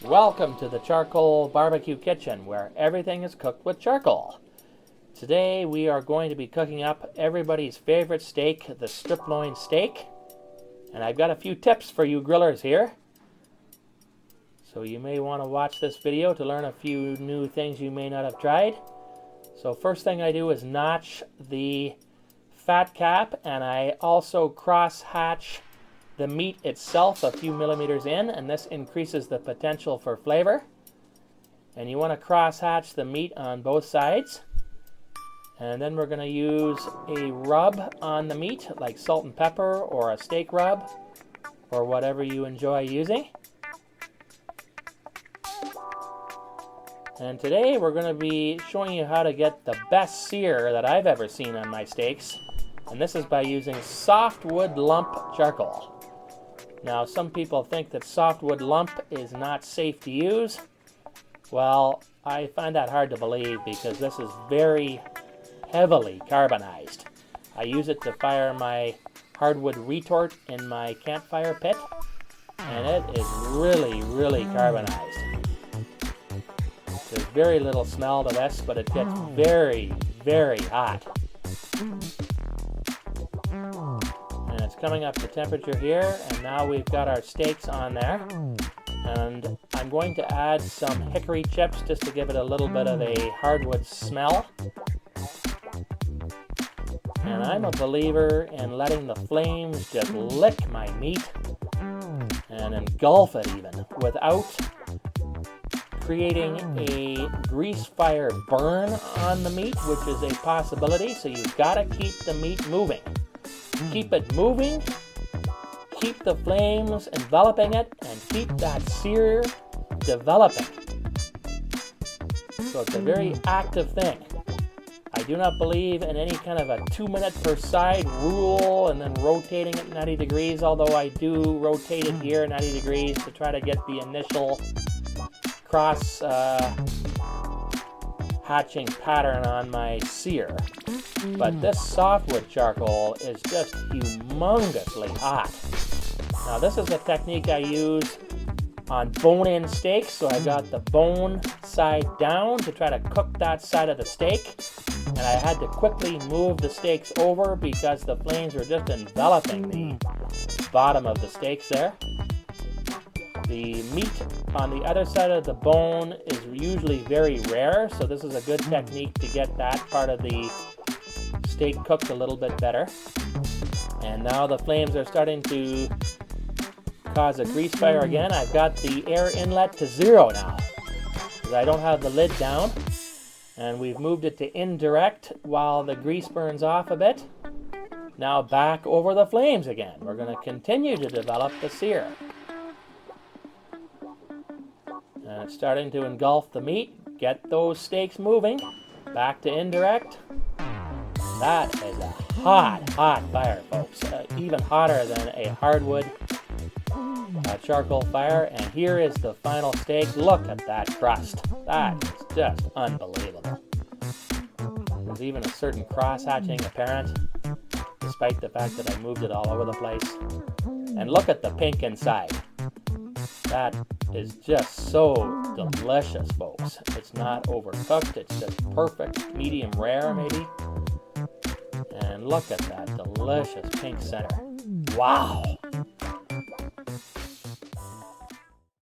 Welcome to the Charcoal Barbecue Kitchen, where everything is cooked with charcoal. Today we are going to be cooking up everybody's favorite steak, the strip loin steak. And I've got a few tips for you grillers here. So you may want to watch this video to learn a few new things you may not have tried. So first thing I do is notch the fat cap, and I also cross hatch the meat itself a few millimeters in, and this increases the potential for flavor. And you want to cross hatch the meat on both sides. And then we're going to use a rub on the meat, like salt and pepper or a steak rub, or whatever you enjoy using. And today we're going to be showing you how to get the best sear that I've ever seen on my steaks. And this is by using softwood lump charcoal. Now, some people think that softwood lump is not safe to use. Well, I find that hard to believe because this is very heavily carbonized. I use it to fire my hardwood retort in my campfire pit, and it is really carbonized. There's very little smell to this, but it gets very hot. And it's coming up to temperature here, and now we've got our steaks on there. And I'm going to add some hickory chips just to give it a little bit of a hardwood smell. And I'm a believer in letting the flames just lick my meat and engulf it even, without creating a grease fire burn on the meat, which is a possibility. So you've got to keep the meat moving. Keep it moving, keep the flames enveloping it, and keep that sear developing. So it's a very active thing. I do not believe in any kind of a 2-minute per side rule and then rotating it 90 degrees, although I do rotate it here 90 degrees to try to get the initial cross hatching pattern on my sear. But this softwood charcoal is just humongously hot. Now this is a technique I use on bone-in steaks, so I got the bone side down to try to cook that side of the steak. And I had to quickly move the steaks over because the flames were just enveloping the bottom of the steaks there. The meat on the other side of the bone is usually very rare, so this is a good technique to get that part of the steak cooked a little bit better. And now the flames are starting to cause a grease fire again. I've got the air inlet to 0 now because I don't have the lid down, and we've moved it to indirect while the grease burns off a bit. Now back over the flames again. We're going to continue to develop the sear. And it's starting to engulf the meat. Get those steaks moving. Back to indirect. That is a hot fire, folks. Even hotter than a hardwood charcoal fire. And here is the final steak. Look at that crust. That is just unbelievable. There's even a certain cross-hatching apparent, despite the fact that I moved it all over the place. And look at the pink inside. That is just so delicious, folks. It's not overcooked. It's just perfect, medium rare maybe. And look at that delicious pink center. Wow!